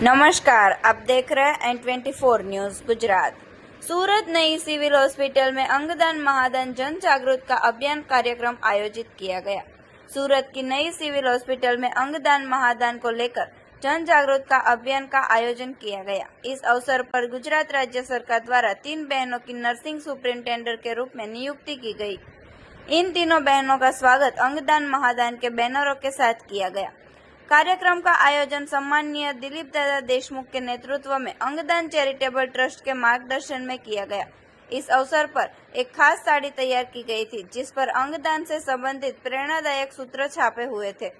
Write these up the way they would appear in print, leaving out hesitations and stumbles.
नमस्कार, आप देख रहे हैं N24 न्यूज गुजरात। सूरत नई सिविल हॉस्पिटल में अंगदान महादान जन जागृति का अभियान कार्यक्रम आयोजित किया गया। सूरत की नई सिविल हॉस्पिटल में अंगदान महादान को लेकर जन जागृति का अभियान का आयोजन किया गया। इस अवसर पर गुजरात राज्य सरकार द्वारा 3 बहनों की नर्सिंग सुपरिंटेंडेंट के रूप में नियुक्ति की गई। इन तीनों बहनों का स्वागत अंगदान महादान के बैनरों के साथ किया गया। कार्यक्रम का आयोजन सम्माननीय दिलीप दादा देशमुख के नेतृत्व में अंगदान चैरिटेबल ट्रस्ट के मार्गदर्शन में किया गया। इस अवसर पर एक खास साड़ी तैयार की गई थी, जिस पर अंगदान से संबंधित प्रेरणादायक सूत्र छापे हुए थे,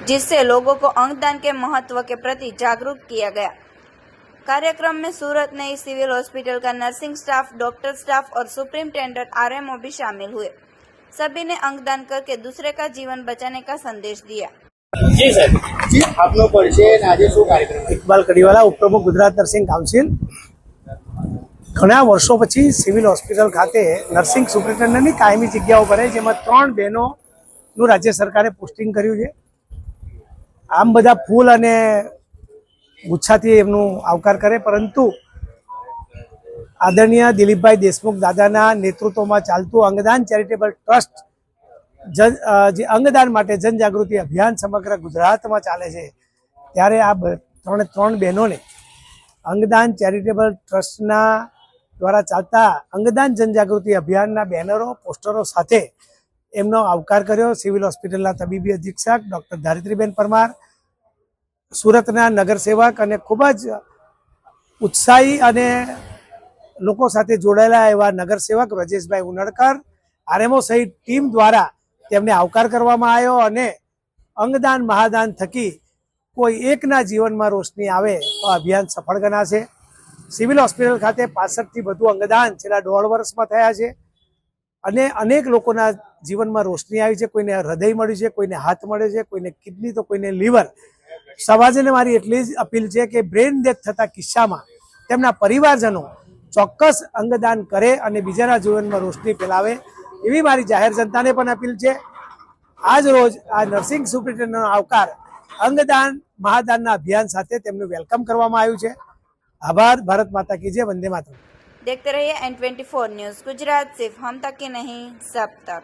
जिससे लोगों को अंगदान के महत्व के प्रति जागरूक किया गया। कार्यक्रम में सूरत नई सिविल हॉस्पिटल का नर्सिंग स्टाफ, डॉक्टर स्टाफ और सुप्रिंटेंडेंट आरएमओ भी शामिल हुए। सभी ने अंगदान करके दूसरे का जीवन बचाने का संदेश दिया। जी सर, जी आपनो परिचय અને આજે શું કાર્યક્રમ? ઇકબાલ કડીવાલા, ઉપપ્રમુખ ગુજરાત નર્સિંગ કાઉન્સિલ। ઘણા વર્ષો પછી સિવિલ હોસ્પિટલ ખાતે નર્સિંગ સુપ્રિન્ટેન્ડન્ટની કાયમી જગ્યાઓ ભરે, જેમાં 3 બહેનોનું રાજ્ય સરકારે પોસ્ટિંગ કર્યું છે। આમ બધા ફૂલ અને ગુચ્છાથી એમનું આવકાર કરે, પરંતુ આદરણીય દિલીપભાઈ દેશમુખ દાદાના નેતૃત્વમાં ચાલતું અંગદાન ચેરિટેબલ ટ્રસ્ટ જે અંગદાન માટે જનજાગૃતિ અભિયાન સમગ્ર ગુજરાતમાં ચાલે છે, ત્યારે આ ત્રણ બહેનોને અંગદાન ચેરિટેબલ ટ્રસ્ટના દ્વારા ચાલતા અંગદાન જનજાગૃતિ અભિયાનના બેનરો, પોસ્ટરો સાથે એમનો આવકાર કર્યો। સિવિલ હોસ્પિટલના તબીબી અધિક્ષક ડૉક્ટર ધારિત્રીબેન પરમાર, સુરતના નગરસેવક અને ખૂબ જ ઉત્સાહી અને લોકો સાથે જોડાયેલા એવા નગરસેવક રજેશભાઈ ઉનડકર, આરએમઓ સહિત ટીમ દ્વારા તેમને આવકાર કરવામાં આવ્યો અને અંગદાન મહાદાન થકી કોઈ એકના જીવનમાં રોશની આવે તો અભિયાન સફળ ગણાશે। સિવિલ હોસ્પિટલ ખાતે 65થી વધુ અંગદાન છેલ્લા 1.5 વર્ષમાં થયા છે અને અનેક લોકોના જીવનમાં રોશની આવી છે। કોઈને હૃદય મળ્યું છે, કોઈને હાથ મળ્યો છે, કોઈને કિડની તો કોઈને લીવર। સમાજને મારી એટલી જ અપીલ છે કે બ્રેન ડેથ થતા કિસ્સામાં તેમના પરિવારજનો ચોક્કસ અંગદાન કરે અને બીજાના જીવનમાં રોશની ફેલાવે, એવી મારી જાહેર જનતાને પણ અપીલ છે। આજ રોજ આ નર્સિંગ સુપ્રિન્ટેન્ડન્ટનો આવકાર અંગદાન મહાદાનના અભિયાન સાથે તેમનું વેલકમ કરવામાં આવ્યું છે। આભાર। ભારત માતા કી જય। વંદે માતરમ। देखते रहिए N24 न्यूज गुजरात, सिर्फ हम तक ही नहीं, सब तक।